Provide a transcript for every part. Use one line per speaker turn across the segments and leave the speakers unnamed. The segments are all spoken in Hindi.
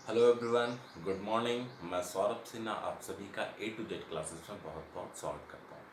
Hello everyone, good morning. मैं सौरभ सिन्हा आप सभी का ए टू जेड क्लासेस में बहुत बहुत स्वागत करता हूँ।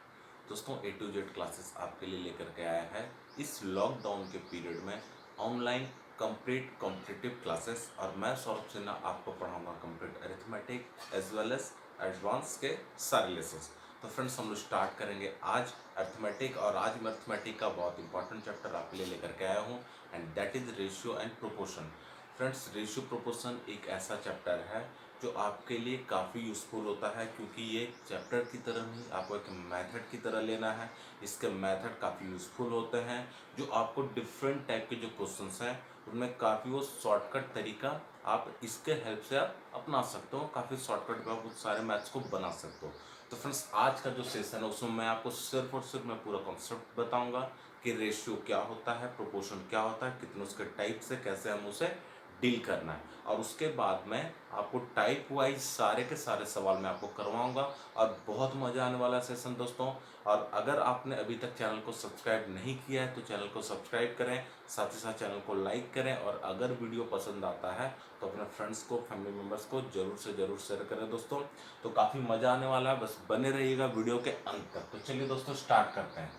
दोस्तों, ए टू जेड क्लासेस आपके लिए लेकर के आया है इस लॉकडाउन के पीरियड में ऑनलाइन कंप्लीट कॉम्पिटिटिव क्लासेस, और मैं सौरभ सिन्हा आपको पढ़ाऊंगा complete arithmetic as well as advance के सारे लेसन्स। तो फ्रेंड्स, हम लोग स्टार्ट करेंगे आज अरिथमेटिक, और आज मैं अरिथमेटिक का बहुत इंपॉर्टेंट चैप्टर आपके लिए लेकर के आया हूँ, and that is ratio and proportion. Friends, ratio proportion एक ऐसा चैप्टर है जो आपके लिए काफ़ी यूज़फुल होता है, क्योंकि ये चैप्टर की तरह नहीं, आपको एक मेथड की तरह लेना है। इसके मेथड काफ़ी यूज़फुल होते हैं, जो आपको डिफरेंट टाइप के जो क्वेश्चंस हैं उनमें काफ़ी वो शॉर्टकट तरीका आप इसके हेल्प से आप अपना सकते हो। काफ़ी शॉर्टकट में आप उस सारे मैथ्स को बना सकते हो। तो फ्रेंड्स, आज का जो सेशन है उसमें मैं आपको सिर्फ और सिर्फ मैं पूरा कॉन्सेप्ट बताऊंगा कि रेशियो क्या होता है, प्रोपोर्शन क्या होता है, कितने उसके टाइप से कैसे हम उसे डील करना है, और उसके बाद मैं आपको टाइप वाइज सारे के सारे सवाल मैं आपको करवाऊंगा, और बहुत मज़ा आने वाला सेशन दोस्तों। और अगर आपने अभी तक चैनल को सब्सक्राइब नहीं किया है तो चैनल को सब्सक्राइब करें, साथ ही साथ चैनल को लाइक करें, और अगर वीडियो पसंद आता है तो अपने फ्रेंड्स को, फैमिली मेम्बर्स को ज़रूर से ज़रूर शेयर करें दोस्तों। तो काफ़ी मज़ा आने वाला है, बस बने रहिएगा वीडियो के अंत तक। तो चलिए दोस्तों, स्टार्ट करते हैं।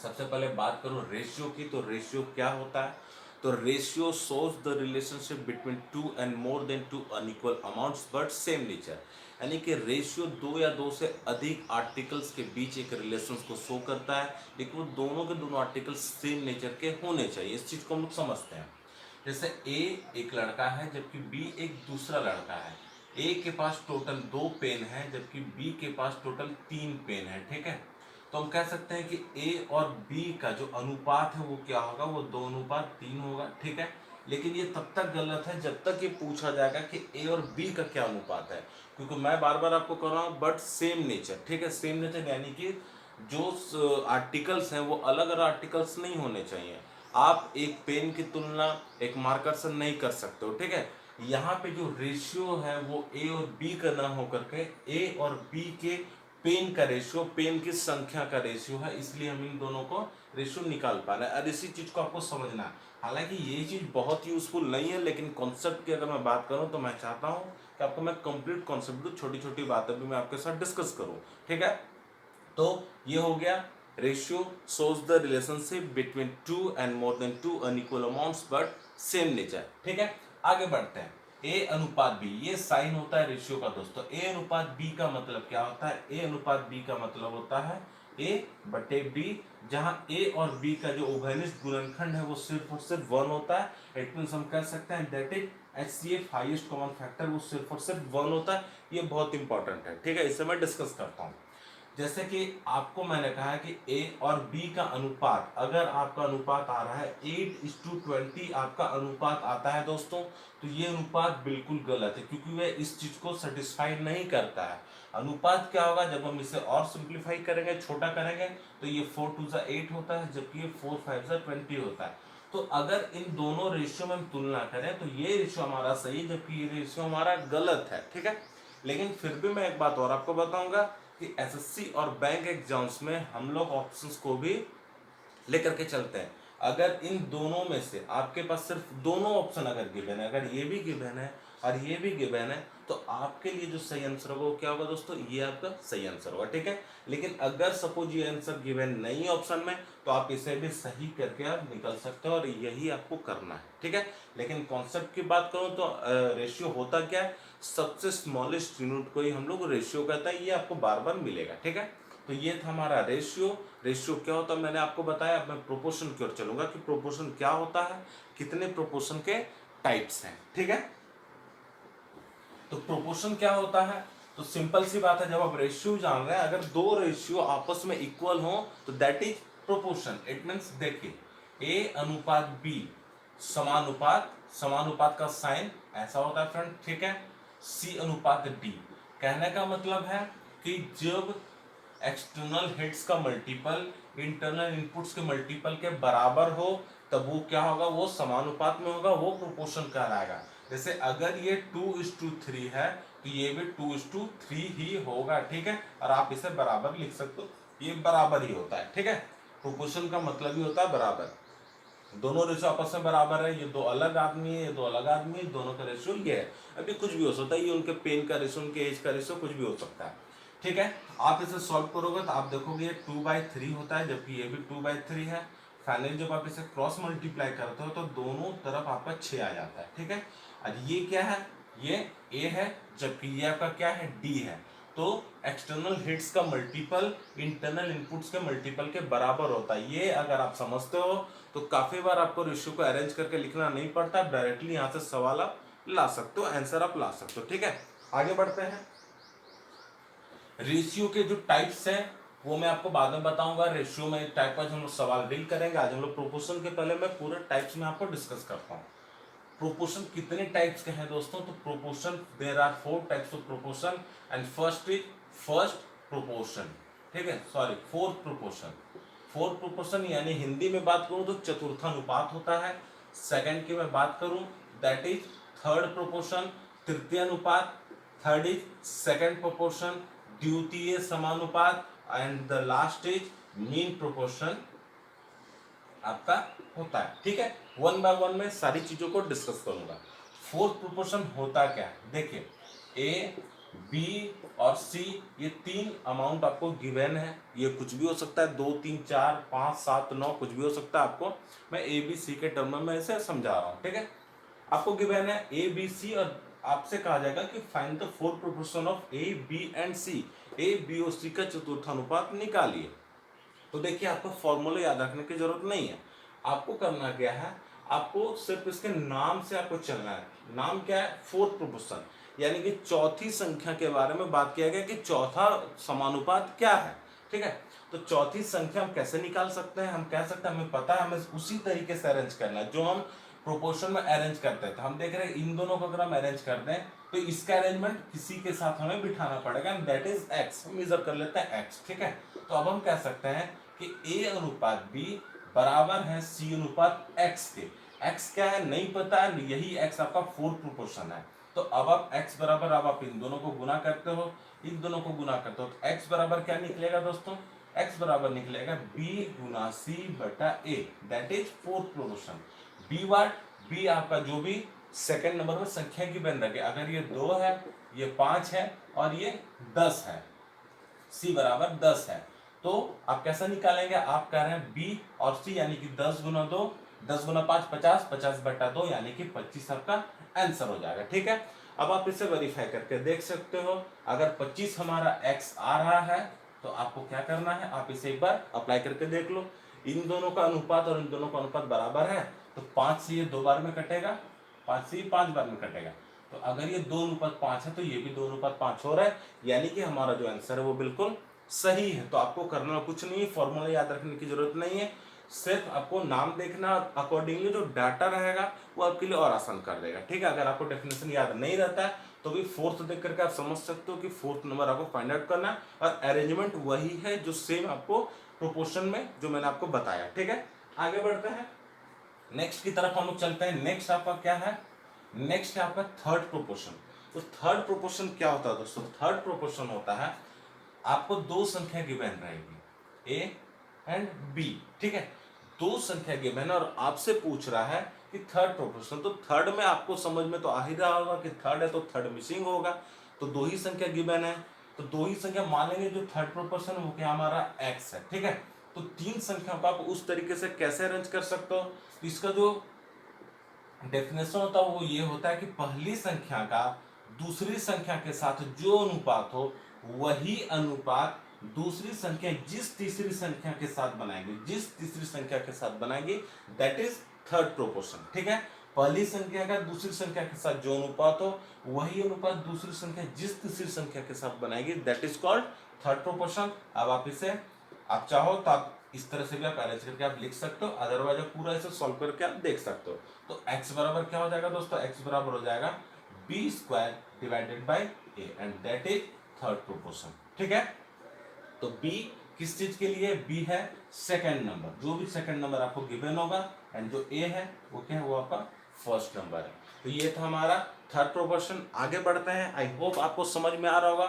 सबसे पहले बात करूं रेशियो की, तो रेशियो क्या होता है? तो ratio shows the relationship between two and more than two unequal amounts but same nature. यानी कि रेशियो दो या दो से अधिक आर्टिकल्स के बीच एक रिलेशन को शो करता है, लेकिन वो दोनों के दोनों आर्टिकल्स सेम नेचर के होने चाहिए। इस चीज को हम लोग समझते हैं। जैसे ए एक लड़का है जबकि बी एक दूसरा लड़का है। ए के पास टोटल 2 पेन है जबकि बी के पास टोटल 3 पेन है। ठीक है, तो हम कह सकते हैं कि ए और बी का जो अनुपात है वो क्या होगा, वो 2:3 होगा। ठीक है, लेकिन ये तब तक गलत है जब तक ये पूछा जाएगा कि ए और बी का क्या अनुपात है, क्योंकि मैं बार बार आपको कह रहा हूँ बट सेम नेचर। ठीक है, सेम नेचर यानी कि जो आर्टिकल्स हैं वो अलग अलग आर्टिकल्स नहीं होने चाहिए। आप एक पेन की तुलना एक मार्कर से नहीं कर सकते हो। ठीक है, यहाँ पे जो रेशियो है वो ए और बी का ना होकर के ए और बी के पेन का रेशियो, पेन की संख्या का रेशियो है, इसलिए हम इन दोनों को रेशियो निकाल पा रहे हैं। और इसी चीज को आपको समझना है। हालांकि ये चीज बहुत यूजफुल नहीं है, लेकिन कॉन्सेप्ट की अगर मैं बात करूं तो मैं चाहता हूं कि आपको मैं कंप्लीट कॉन्सेप्ट दूं, छोटी छोटी बातें भी मैं आपके साथ डिस्कस करूं। ठीक है, तो ये हो गया ratio shows the relationship between two and more than two unequal amounts but same nature. ठीक है, आगे बढ़ते हैं। ए अनुपात बी, ये साइन होता है रेशियो का दोस्तों। ए अनुपात बी का मतलब क्या होता है? ए अनुपात बी का मतलब होता है ए बटे बी, जहां ए और बी का जो उभयनिष्ठ गुणनखंड है वो सिर्फ और सिर्फ 1 होता है। इट मींस हम कह सकते हैं that is HCF highest common factor, वो सिर्फ और सिर्फ 1 होता है। ये बहुत इंपॉर्टेंट है। ठीक है, इसे मैं डिस्कस करता हूं। जैसे कि आपको मैंने कहा कि ए और बी का अनुपात, अगर आपका अनुपात आ रहा है 8:20 आपका अनुपात आता है दोस्तों, तो ये अनुपात बिल्कुल गलत है, क्योंकि वह इस चीज को सेटिस्फाई नहीं करता है। अनुपात क्या होगा? जब हम इसे और सिंप्लीफाई करेंगे, छोटा करेंगे, तो ये 4 2 8 होता है, जबकि ये 4 5 20 होता है। तो अगर इन दोनों रेशियो में हम तुलना करें तो ये रेशियो हमारा सही है, जबकि ये रेशियो हमारा गलत है। ठीक है, लेकिन फिर भी मैं एक बात और आपको बताऊंगा कि एसएससी और बैंक एग्जाम्स में हम लोग ऑप्शंस को भी लेकर के चलते हैं। अगर इन दोनों में से आपके पास सिर्फ दोनों ऑप्शन अगर गिवन है, अगर ये भी गिवन है और ये भी गिवन है, तो आपके लिए जो सही आंसर होगा वो क्या होगा दोस्तों? ये आपका सही आंसर होगा। ठीक है, लेकिन अगर सपोज ये आंसर गिवन नहीं है ऑप्शन में, तो आप इसे भी सही करके आप निकल सकते हो, और यही आपको करना है। ठीक है, लेकिन कॉन्सेप्ट की बात करूं तो रेशियो होता क्या है? सबसे स्मॉलेस्ट यूनिट को ही हम लोग रेशियो कहते हैं। ये आपको बार बार मिलेगा। ठीक है, तो ये था हमारा रेशियो। रेशियो क्या होता है मैंने आपको बताया। अब मैं प्रोपोर्शन की ओर चलूंगा कि प्रोपोर्शन क्या होता है, कितने प्रोपोर्शन के टाइप्स हैं। ठीक है, तो प्रोपोर्शन क्या होता है? तो सिंपल सी बात है, जब आप रेशियो जान रहे हैं, अगर दो रेशियो आपस में इक्वल हो तो that is proportion. It means देखिए, ए अनुपात बी समानुपात, समानुपात का साइन ऐसा होता है फ्रेंड। ठीक है, सी अनुपात डी, कहने का मतलब है कि जब एक्सटर्नल हिट्स का मल्टीपल इंटरनल इनपुट्स के मल्टीपल के बराबर हो, तब वो क्या होगा? वो समानुपात में होगा, वो प्रोपोर्शन कहलाएगा। जैसे अगर ये 2:3 है तो ये भी 2:3 ही होगा। ठीक है, और आप इसे बराबर लिख सकते हो, ये बराबर ही होता है। ठीक है, प्रोपोर्शन का मतलब ही होता है बराबर। दोनों रेशियो आपस में बराबर है, ये दो अलग आदमी है, ये दो अलग आदमी है, दोनों का रेशियो ये है। अभी कुछ भी हो सकता है, ये उनके पेन का रेशियो, उनके एज का रेशियो कुछ भी हो सकता है। ठीक है, आप इसे सॉल्व करोगे तो आप देखोगे ये 2/3 होता है, जबकि ये भी 2/3 है। फाइनली जब आप इसे क्रॉस मल्टीप्लाई करते हो तो दोनों तरफ आपका 6 आ जाता है। ठीक है, और ये क्या है, ये ए है, जबकि ये आपका क्या है, डी है। तो एक्सटर्नल हिट्स का मल्टीपल इंटरनल इनपुट्स के मल्टीपल के बराबर होता है। ये अगर आप समझते हो तो काफी बार आपको रेशियो को अरेंज करके लिखना नहीं पड़ता, डायरेक्टली यहाँ से सवाल आप ला सकते हो, आंसर आप ला सकते हो। ठीक है, आगे बढ़ते हैं। रेशियो के जो टाइप्स हैं वो मैं आपको बाद में बताऊंगा। रेशियो में टाइप का हम लोग सवाल डील करेंगे। आज हम लोग प्रोपोर्शन के पहले मैं पूरे टाइप्स में आपको डिस्कस करता हूँ। प्रोपोर्शन कितने टाइप्स के हैं दोस्तों, तो proportion there are 4 types of proportion and first is first proportion. ठीक है, sorry, fourth proportion. Fourth proportion यानी हिंदी में बात करूं तो चतुर्थानुपात होता है। सेकंड की मैं बात करूं दैट इज थर्ड प्रोपोर्शन, तृतीय अनुपात। थर्ड इज सेकंड प्रोपोर्शन, द्वितीय समानुपात, and the last is mean proportion आपका होता है। ठीक है, वन बाय वन में सारी चीजों को डिस्कस करूंगा। फोर्थ प्रोपोर्शन होता क्या है, देखिए ए, बी और सी, ये 3 अमाउंट आपको गिवन है। ये कुछ भी हो सकता है, 2 3 4 5 7 9, कुछ भी हो सकता है। आपको मैं ए बी सी के टर्म में इसे समझा रहा हूँ। ठीक है, आपको गिवन है ए बी सी, और आपसे कहा जाएगा कि find the fourth proportion of A B and C. A B और सी का चतुर्थानुपात निकालिए। तो देखिए, आपको फॉर्मूला याद रखने की जरूरत नहीं है। आपको करना क्या है, आपको सिर्फ इसके नाम से आपको चलना है। नाम क्या है, फोर्थ प्रोपोर्शन, यानी कि चौथी संख्या के बारे में बात किया गया कि चौथा समानुपात क्या है। ठीक है, तो चौथी संख्या हम कैसे निकाल सकते हैं, हम कह सकते हैं हमें पता है, हमें उसी तरीके से अरेंज करना है जो हम प्रोपोर्शन में अरेंज करते हैं। तो हम देख रहे हैं इन दोनों को अगर हम अरेंज करते हैं तो इसका अरेंजमेंट किसी के साथ हमें बिठाना पड़ेगा, दैट इज एक्स। हम मेजर कर लेते हैं एक्स। ठीक है, तो अब हम कह सकते हैं कि ए अनुपात बी बराबर है सी अनुपात एक्स के। एक्स क्या है नहीं पता है, यही एक्स आपका फोर्थ प्रोपोर्शन है। तो अब आप एक्स बराबर, अब आप इन दोनों को गुना करते हो, इन दोनों को गुना करते हो, तो एक्स बराबर क्या निकलेगा दोस्तों, एक्स बराबर निकलेगा बी गुना सी बटा A, that is fourth proportion. B what, B आपका जो भी सेकंड नंबर में संख्या की बन रखे, अगर ये 2 है, ये 5 है और ये 10 है, सी बराबर 10 है, तो आप कैसा निकालेंगे, आप कह रहे हैं बी और सी यानी कि 10 गुना 2, 10 गुना 5 50, 50 बटा 2 यानी कि 25 आपका आंसर हो जाएगा। ठीक है, अब आप इसे वेरीफाई करके देख सकते हो। अगर 25 हमारा एक्स आ रहा है तो आपको क्या करना है, आप इसे एक बार अप्लाई करके देख लो। इन दोनों का अनुपात और इन दोनों का अनुपात बराबर है, तो 5 से ये 2 बार में कटेगा, 5 से ये 5 बार में कटेगा। तो अगर ये 2:5 है तो ये भी 2:5 हो रहा है, यानी कि हमारा जो आंसर है वो बिल्कुल सही है। तो आपको करना कुछ नहीं है, फॉर्मूला याद रखने की जरूरत नहीं है, सिर्फ आपको नाम देखना, अकॉर्डिंगली जो डाटा रहेगा वो आपके लिए और आसान कर देगा। ठीक है, अगर आपको डेफिनेशन याद नहीं रहता है तो भी फोर्थ देख करके आप समझ सकते हो कि फोर्थ नंबर आपको फाइंड आउट करना है, और अरेंजमेंट वही है जो सेम आपको प्रोपोर्शन में जो मैंने आपको बताया। ठीक है, आगे बढ़ते हैं, नेक्स्ट की तरफ हम लोग चलते हैं। नेक्स्ट आपका क्या है, नेक्स्ट है आपका थर्ड प्रोपोर्शन। तो थर्ड प्रोपोर्शन क्या होता है दोस्तों, थर्ड प्रोपोर्शन होता है आपको 2 संख्या गिवन रहेगी, ए एंड बी। ठीक है, 2 संख्या गिवन है और आपसे पूछ रहा है कि थर्ड प्रोपोर्शन। तो थर्ड में आपको समझ में तो आ ही रहा होगा कि थर्ड है तो थर्ड मिसिंग होगा, तो 2 ही संख्या गिवन है, तो 2 ही संख्या मान लेंगे। जो थर्ड प्रोपोर्शन वो क्या हमारा एक्स है। ठीक है, तो 3 संख्या को आप उस तरीके से कैसे अरेंज कर सकते हो, तो इसका जो डेफिनेशन होता है वो ये होता है कि पहली संख्या का दूसरी संख्या के साथ जो अनुपात हो वही अनुपात दूसरी संख्या जिस तीसरी संख्या के साथ बनाएगी, जिस तीसरी संख्या के साथ बनाएगी, दैट इज थर्ड प्रोपोर्शन। ठीक है, पहली संख्या का दूसरी संख्या के साथ जो अनुपात हो वही अनुपात दूसरी संख्या जिस तीसरी संख्या के साथ बनाएगी, that is called third proportion. अब आप इसे आप चाहो तो आप इस तरह से भी आप अरेंज करके आप लिख सकते हो, अदरवाइज आप पूरा इसे सॉल्व करके आप देख सकते हो। तो x बराबर क्या हो जाएगा दोस्तों, x बराबर हो जाएगा b square divided by a, and that is third proportion. ठीक है, तो b किस चीज के लिए, b है सेकंड नंबर, जो भी सेकंड नंबर आपको गिवन होगा, एंड जो a है वो क्या है, वो आपका फर्स्ट नंबर है। तो ये था हमारा थर्ड प्रोपोर्शन। आगे बढ़ते हैं, आई होप आपको समझ में आ रहा होगा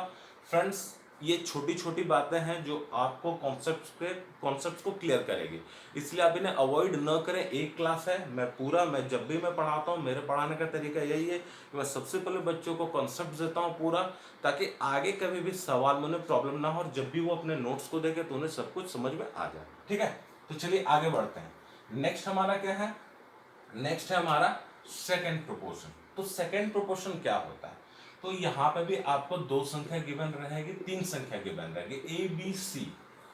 फ्रेंड्स। ये छोटी छोटी बातें हैं जो आपको कॉन्सेप्ट्स को क्लियर करेगी, इसलिए आप इन्हें अवॉइड न करें। एक क्लास है, मैं जब भी मैं पढ़ाता हूँ, मेरे पढ़ाने का तरीका यही है कि मैं सबसे पहले बच्चों को कॉन्सेप्ट देता हूँ पूरा, ताकि आगे कभी भी सवाल में उन्हें प्रॉब्लम ना हो, और जब भी वो अपने नोट्स को देखे तो उन्हें सब कुछ समझ में आ जाए। ठीक है, तो चलिए आगे बढ़ते हैं। नेक्स्ट हमारा क्या है? नेक्स्ट है हमारा सेकेंड प्रोपोर्शन। तो सेकेंड प्रोपोर्शन क्या होता है? तो यहाँ पे भी आपको दो संख्या गिवन रहेगी, तीन संख्या गिवन रहेगी, ए बी सी।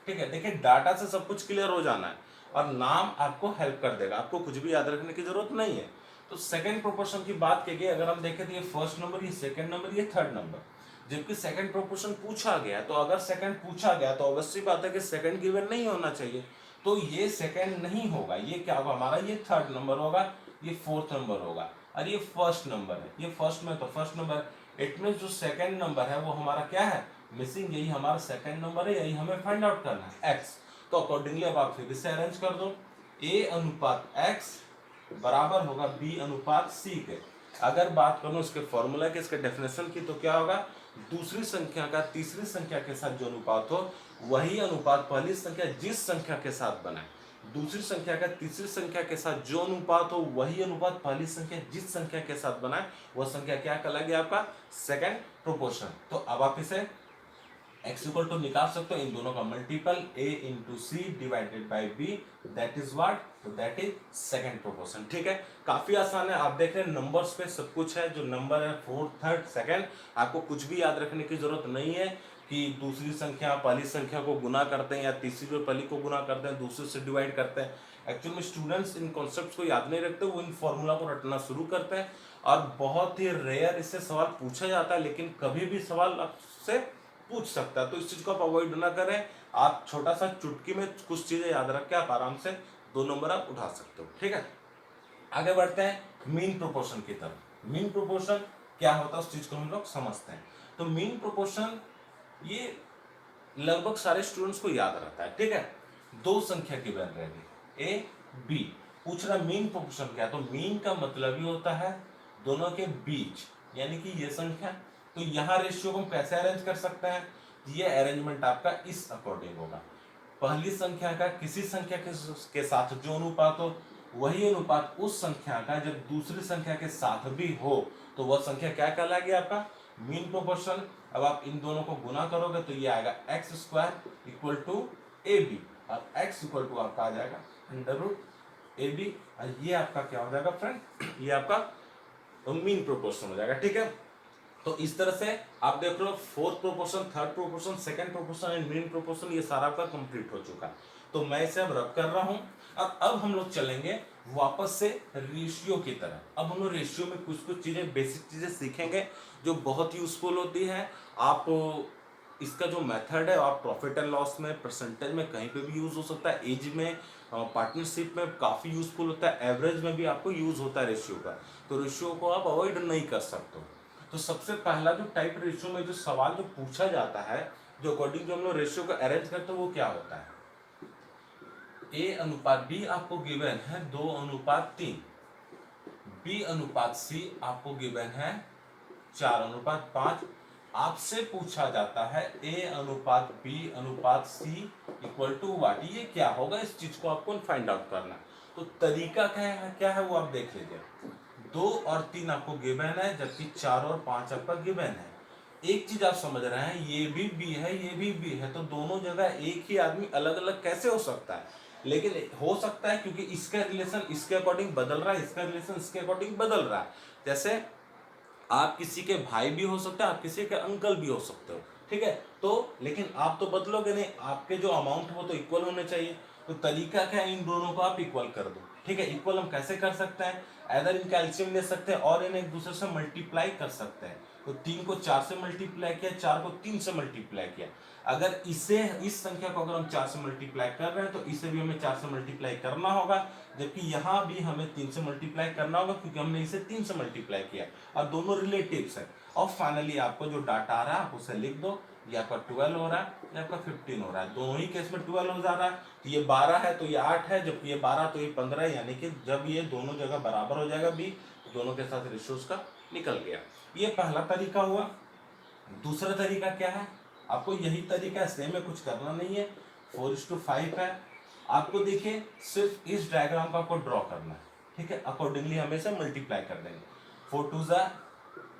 ठीक है, देखिए डाटा से सब कुछ क्लियर हो जाना है, और नाम आपको हेल्प कर देगा, आपको कुछ भी याद रखने की जरूरत नहीं है। तो सेकेंड प्रोपोर्शन की बात की गई, अगर हम देखें तो ये फर्स्ट नंबर, ये सेकेंड नंबर, ये थर्ड नंबर, जबकि सेकंड प्रोपोर्शन पूछा गया, तो अगर सेकंड पूछा गया तो ऑब्वियसली बात है कि सेकंड गिवन नहीं होना चाहिए, तो ये सेकंड नहीं होगा, ये क्या होगा हमारा, ये थर्ड नंबर होगा, ये फोर्थ नंबर होगा, और ये फर्स्ट नंबर है, ये फर्स्ट में तो फर्स्ट नंबर। इट मीन जो सेकंड नंबर है वो हमारा क्या है, मिसिंग, यही हमारा सेकंड नंबर है, यही हमें फाइंड आउट करना है, एक्स। तो अकॉर्डिंगली अब आप फिर से अरेंज कर दो, ए अनुपात एक्स बराबर होगा बी अनुपात सी के। अगर बात करूं इसके फॉर्मूला के, इसके डेफिनेशन की, तो क्या होगा, दूसरी संख्या का तीसरी संख्या के साथ जो अनुपात हो वही अनुपात पहली संख्या जिस संख्या के साथ बनाए, दूसरी संख्या का तीसरी संख्या के साथ जो अनुपात हो वही अनुपात पहली संख्या जिस संख्या के साथ बनाए, वह संख्या क्या कहलाएगी, आपका सेकंड प्रोपोर्शन। तो अब आप इसे x इक्वल टू निकाल सकते हो, इन दोनों का multiple a into c divided by b, that is what, तो दैट इज सेकंड प्रोपोर्शन। ठीक है, काफी आसान है, आप देख रहे हैं नंबर्स पे सब कुछ है, जो नंबर है फोर्थ थर्ड सेकंड, आपको कुछ भी याद रखने की जरूरत नहीं है कि दूसरी संख्या पहली संख्या को गुना करते हैं, या तीसरी जो पहली को गुना करते हैं दूसरे से डिवाइड करते हैं। एक्चुअली में स्टूडेंट्स इन कॉन्सेप्ट्स को याद नहीं रखते, वो इन फॉर्मूला को रटना शुरू करते हैं, और बहुत ही रेयर इससे सवाल पूछा जाता है, लेकिन कभी भी सवाल आपसे पूछ सकता है, तो इस चीज को आप अवॉइड ना करें। आप छोटा सा चुटकी में कुछ चीजें याद रख के आप आराम से दो नंबर आप उठा सकते हो। ठीक है, आगे बढ़ते हैं मीन प्रोपोर्शन की तरफ। मीन प्रोपोर्शन क्या होता है उस चीज को हम लोग समझते हैं। तो मीन प्रोपोर्शन ये लगभग सारे स्टूडेंट्स को याद रहता है। ठीक है, दो संख्या की बन रहेगी ए बी, पूछ रहा मीन प्रोपोर्शन क्या है, तो मीन का मतलब ही होता है दोनों के बीच, यानी कि ये संख्या। तो यहाँ रेशियो को हम कैसे अरेंज कर सकते हैं, ये अरेंजमेंट आपका इस अकॉर्डिंग होगा, पहली संख्या का किसी संख्या के साथ जो अनुपात हो वही अनुपात उस संख्या का जब दूसरी संख्या के साथ भी हो, तो वह संख्या क्या कहलाएगी, आपका मीन प्रोपोर्शन। अब आप इन दोनों को गुना करोगे तो ये आएगा x square equal to a B, और एक्स इक्वल टू आपका आ जाएगा अंडर रूट ए बी, और ये आपका क्या हो जाएगा फ्रेंड, ये आपका मीन प्रोपोर्शन हो जाएगा। ठीक है, तो इस तरह से आप देख रहे हो fourth proportion, third proportion, second proportion and mean proportion, ये सारा आपका कंप्लीट हो चुका। तो मैं इसे अब रब कर रहा हूं, अब हम लोग चलेंगे वापस से रेशियो की तरफ। अब हम लोग रेशियो में कुछ कुछ चीजें, बेसिक चीजें सीखेंगे जो बहुत यूजफुल होती है। आप इसका जो मेथड है आप प्रॉफिट एंड लॉस में, परसेंटेज में, कहीं पे भी यूज हो सकता है, एज में, पार्टनरशिप में काफी यूजफुल होता है, एवरेज में भी आपको यूज होता है रेशियो का। तो रेशियो को आप अवॉइड नहीं कर सकते। तो सबसे पहला जो टाइप रेशियो में जो सवाल जो पूछा जाता है, जो अकॉर्डिंग जो हम लोग रेशियो को अरेंज करते हैं, वो क्या होता है, ए अनुपात बी आपको गिवन है 2:3, बी अनुपात सी आपको गिवन है 4:5। आपसे पूछा जाता है ए अनुपात बी अनुपात सी इक्वल टू व्हाट, ये क्या होगा, इस चीज को आपको फाइंड आउट करना है। तो तरीका क्या है वो आप देख लीजिए, 2 और 3 आपको गिवन है, जबकि 4 और 5 आपका गिवन है। एक चीज आप समझ रहे हैं, ये भी बी है, ये भी बी है, तो दोनों जगह एक ही आदमी अलग अलग कैसे हो सकता है, लेकिन हो सकता है क्योंकि इसका रिलेशन इसके अकॉर्डिंग बदल रहा है, इसका रिलेशन इसके अकॉर्डिंग बदल रहा है। जैसे आप किसी के भाई भी हो सकते हैं, आप किसी के अंकल भी हो सकते हो, ठीक है, तो लेकिन आप तो बदलोगे नहीं, आपके जो अमाउंट वो तो इक्वल होने चाहिए। तो तरीका क्या है, इन दोनों को आप इक्वल कर दो। ठीक है, इक्वल हम कैसे कर सकते हैं, इधर इनका एलसीएम ले सकते हैं और इन्हें एक दूसरे से मल्टीप्लाई कर सकते हैं। तो 3 को 4 से मल्टीप्लाई किया, 4 को 3 से मल्टीप्लाई किया। अगर इसे, इस संख्या को अगर हम 4 से मल्टीप्लाई कर रहे हैं तो इसे भी हमें 4 से मल्टीप्लाई करना होगा, जबकि यहाँ भी हमें 3 से मल्टीप्लाई करना होगा क्योंकि हमने इसे 3 से मल्टीप्लाई किया, और दोनों रिलेटिव्स है। और फाइनली आपको जो डाटा आ रहा है आप उसे लिख दो, ये आपका 12 हो रहा है, ये आपका 15 हो रहा है, दोनों ही केस में 12 हो जा रहा है। तो ये 12 है तो ये 8 है, जबकि ये 12 तो ये 15 है, यानी कि जब ये दोनों जगह बराबर हो जाएगा बी, दोनों के साथ रेशियो का निकल गया। ये पहला तरीका हुआ। दूसरा तरीका क्या है, आपको यही तरीका है, सेम है, कुछ करना नहीं है। 4:5 है। आपको देखिए सिर्फ इस डायग्राम को आपको ड्रॉ करना है, ठीक है। अकॉर्डिंगली हम इसे मल्टीप्लाई कर देंगे। 4 2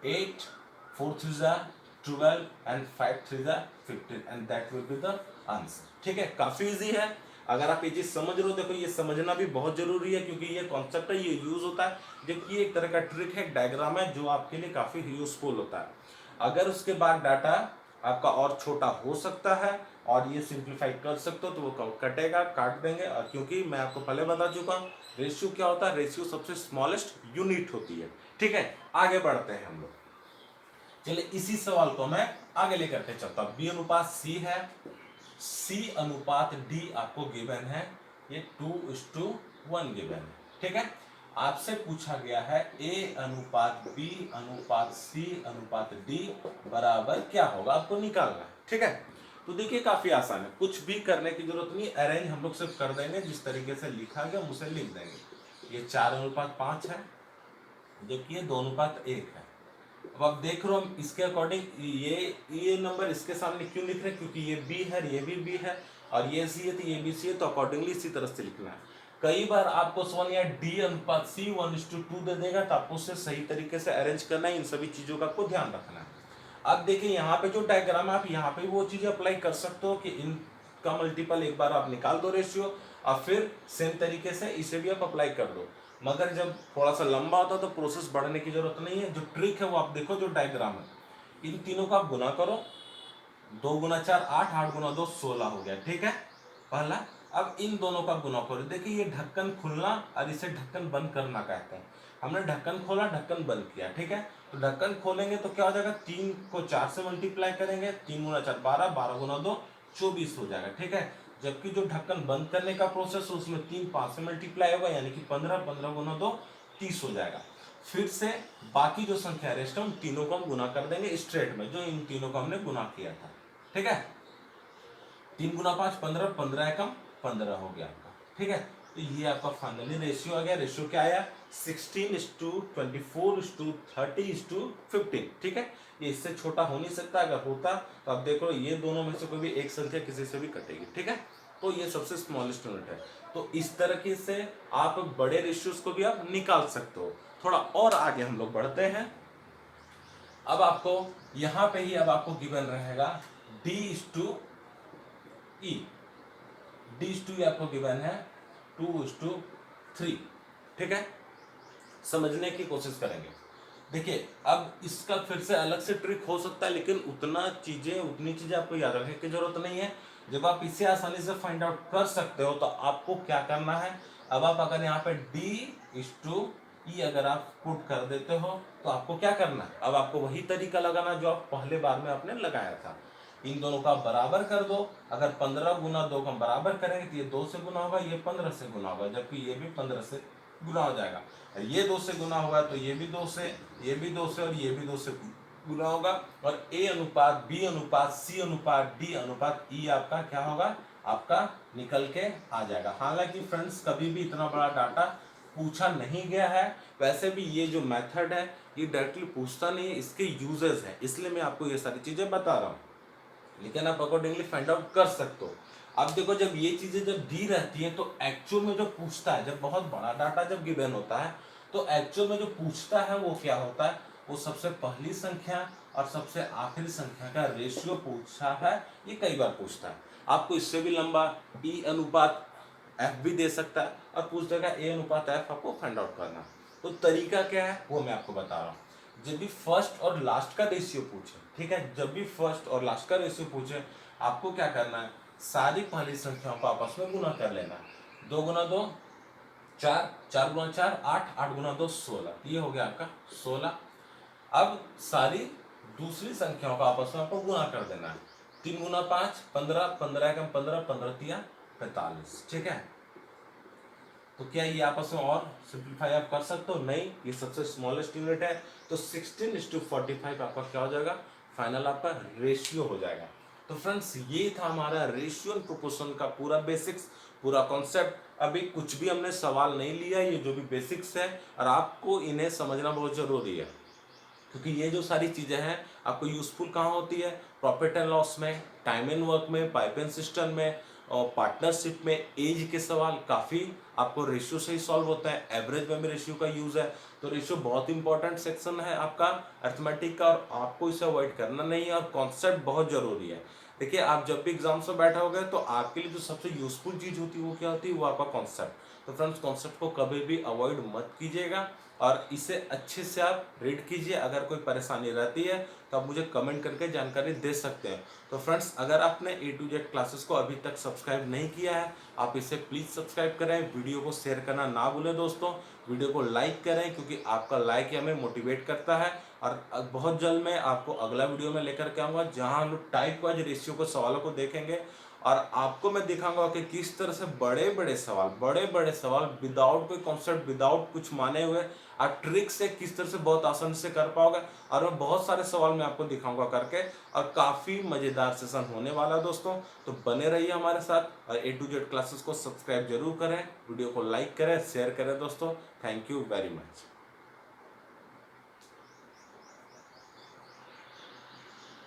8, 4 3 12 and 5 3 15 and that will be the answer, ठीक है। काफी इजी है। अगर आप ये चीज समझ रहे हो, देखो ये समझना भी बहुत जरूरी है क्योंकि ये कॉन्सेप्ट है, ये यूज होता है, जबकि एक तरह का ट्रिक है, डायग्राम है जो आपके लिए काफी यूजफुल होता है। अगर उसके बाद डाटा आपका और छोटा हो सकता है और ये सिंप्लीफाई कर सकते हो तो वो कटेगा, काट देंगे। और क्योंकि मैं आपको पहले बता चुका हूँ रेशियो क्या होता है, रेशियो सबसे स्मॉलेस्ट यूनिट होती है, ठीक है। आगे बढ़ते हैं हम लोग। चलिए इसी सवाल को मैं आगे लेकर के चलता हूं। बी अनुपात सी है, सी अनुपात डी आपको गिवन है, ये 2:1 गिवन है, ठीक है। आपसे पूछा गया है ए अनुपात बी अनुपात सी अनुपात डी बराबर क्या होगा, आपको निकालना है, ठीक है। तो देखिए काफी आसान है, कुछ भी करने की जरूरत नहीं, अरेंज हम लोग सिर्फ कर देंगे, जिस तरीके से लिखा गया हम उसे लिख देंगे। ये 4:5 है, जबकि ये 2:1 है। अब आप देख रहे हो हम इसके अकॉर्डिंग ये नंबर इसके सामने क्यों लिख रहे हैं, क्योंकि ये बी है, ये भी बी है और ये सी है तो ये भी सी है, तो अकॉर्डिंगली इसी तरह से लिखना है। कई बार आपको सवाल या डी अनुपात सी 1:2 दे देगा, तो आपको उसे सही तरीके से अरेंज करना है, इन सभी चीजों का आपको ध्यान रखना है। अब देखिए यहाँ पे जो डायग्राम है, आप यहाँ पे वो चीजें अप्लाई कर सकते हो कि इनका मल्टीपल एक बार आप निकाल दो रेशियो, और फिर सेम तरीके से इसे भी आप अप्लाई कर दो। मगर जब थोड़ा सा लंबा होता है तो प्रोसेस बढ़ने की जरूरत नहीं है। जो ट्रिक है वो आप देखो, जो डायग्राम है, इन तीनों का आप गुना करो, 2 × 4 8, 8 × 2 16 हो गया, ठीक है पहला। अब इन दोनों का गुना करो, देखिए ये ढक्कन खुलना और इसे ढक्कन बंद करना कहते हैं। हमने ढक्कन खोला, ढक्कन बंद किया, ठीक है। तो ढक्कन खोलेंगे तो क्या हो जाएगा, 3 को 4 से मल्टीप्लाई करेंगे, 3 × 4 12, 12 × 2 24 हो जाएगा, ठीक है। जबकि जो ढक्कन बंद करने का प्रोसेस है उसमें 3 5 से मल्टीप्लाई होगा, यानी कि 15, 15 × 2 30 हो जाएगा। फिर से बाकी जो संख्या रेस्ट है उन तीनों को हम गुना कर देंगे स्ट्रेट में, जो इन तीनों को हमने गुना किया था, ठीक है। 3 × 5 15, 15 एकम 15 हो गया आपका, ठीक है। तो ये आपका फाइनली रेशियो आ गया। रेशियो क्या आया, 16:24:30:15, ठीक है। ये इससे छोटा हो नहीं सकता, अगर होता तो आप देखो ये दोनों में से कोई भी एक संख्या किसी से भी कटेगी, ठीक है। तो ये सबसे स्मॉलेस्ट यूनिट है। तो इस तरीके से आप बड़े रेशियोज को भी आप निकाल सकते हो। थोड़ा और आगे हम लोग बढ़ते हैं। अब आपको यहां पे ही अब आपको गिवन रहेगा D:E, D:2 आपको गिवन है 2:3, ठीक है। समझने की कोशिश करेंगे। देखिए अब इसका फिर से अलग से ट्रिक हो सकता है, लेकिन उतनी चीजें आपको याद रखने की जरूरत नहीं है। जब आप इसे आसानी से फाइंड आउट कर सकते हो तो आपको क्या करना है, अब आप अगर यहाँ पे D:E अगर आप पुट कर देते हो तो आपको क्या करना है, अब आपको वही तरीका लगाना जो आप पहले बार में आपने लगाया था। इन दोनों का बराबर कर दो, अगर 15 × 2 का बराबर करेंगे तो ये 2 से गुना होगा, ये 15 से गुना होगा, जबकि ये भी 15 से गुना हो जाएगा। ये 2 से गुना होगा तो ये भी 2 से, ये भी 2 से और ये भी 2 से गुना होगा। और A अनुपात B अनुपात C अनुपात D अनुपात E आपका क्या होगा, आपका निकल के आ जाएगा। हालांकि फ्रेंड्स कभी भी इतना बड़ा डाटा पूछा नहीं गया है, वैसे भी ये जो मेथड है ये डायरेक्टली पूछता नहीं है, इसके यूजेस है, इसलिए मैं आपको ये सारी चीजें बता रहा हूँ, लेकिन आप अकॉर्डिंगली फाइंड आउट कर सकते हो। अब देखो जब ये चीजें जब दी रहती है तो एक्चुअल में जो पूछता है, जब बहुत बड़ा डाटा जब गिवन होता है तो एक्चुअल में जो पूछता है वो क्या होता है, वो सबसे पहली संख्या और सबसे आखिरी संख्या का रेशियो पूछा है, ये कई बार पूछता है। आपको इससे भी लंबा E अनुपात F भी दे सकता है और पूछ देगा A अनुपात F, आपको फाइंड आउट करना। तो तरीका क्या है वो मैं आपको बता रहा हूँ। जब भी फर्स्ट और लास्ट का रेशियो पूछे, ठीक है, जब भी फर्स्ट और लास्ट का रेशियो पूछे आपको क्या करना है, सारी पहली संख्याओं को आपस में गुना कर लेना है। 2 × 2 4, 4 × 4 8, 8 × 2 16, ये हो गया आपका 16। अब सारी दूसरी संख्याओं का आपस में आपको गुना कर देना है। 3 × 5 15, 15 एकम 15, 15 × 45, ठीक है। तो क्या ये आपस में और सिंप्लीफाई आप कर सकते हो, नहीं, ये सबसे स्मॉलेस्ट यूनिट है। तो 16:45 आपका क्या हो जाएगा, फाइनल आपका रेशियो हो जाएगा। तो फ्रेंड्स ये था हमारा रेशियो एंड प्रोपोर्शन का पूरा बेसिक्स, पूरा कॉन्सेप्ट। अभी कुछ भी हमने सवाल नहीं लिया, ये जो भी बेसिक्स है और आपको इन्हें समझना बहुत जरूरी है। क्योंकि ये जो सारी चीज़ें हैं आपको यूज़फुल कहाँ होती है, प्रॉफिट एंड लॉस में, टाइम एंड वर्क में, पाइप एंड सिस्टम में और पार्टनरशिप में, एज के सवाल काफ़ी आपको रेशियो से ही सॉल्व होता है। एवरेज में भी रेशियो का यूज़ है, तो रेशियो बहुत इंपॉर्टेंट सेक्शन है आपका अर्थमेटिक का और आपको इसे अवॉइड करना नहीं है और कॉन्सेप्ट बहुत ज़रूरी है। देखिए आप जब भी एग्जाम्स में बैठे होगे तो आपके लिए जो सबसे यूजफुल चीज़ होती है वो क्या होती है, वो आपका कॉन्सेप्ट। तो फ्रेंड्स कॉन्सेप्ट को कभी भी अवॉइड मत कीजिएगा और इसे अच्छे से आप रीड कीजिए। अगर कोई परेशानी रहती है तो आप मुझे कमेंट करके जानकारी दे सकते हैं। तो फ्रेंड्स अगर आपने ए टू जेड क्लासेस को अभी तक सब्सक्राइब नहीं किया है, आप इसे प्लीज़ सब्सक्राइब करें, वीडियो को शेयर करना ना भूलें दोस्तों, वीडियो को लाइक करें क्योंकि आपका लाइक ही हमें मोटिवेट करता है। और बहुत जल्द मैं आपको अगला वीडियो में लेकर के आऊँगा जहाँ हम लोग टाइप वाइज रेशियो को सवालों को देखेंगे और आपको मैं दिखाऊंगा कि किस तरह से बड़े बड़े सवाल विदाउट कोई कॉन्सेप्ट, विदाउट कुछ माने हुए आप ट्रिक से किस तरह से बहुत आसानी से कर पाओगे। और मैं बहुत सारे सवाल मैं आपको दिखाऊंगा करके और काफ़ी मज़ेदार सेशन होने वाला है दोस्तों। तो बने रहिए हमारे साथ और ए टू जेड क्लासेस को सब्सक्राइब जरूर करें, वीडियो को लाइक करें, शेयर करें दोस्तों। Thank you very much.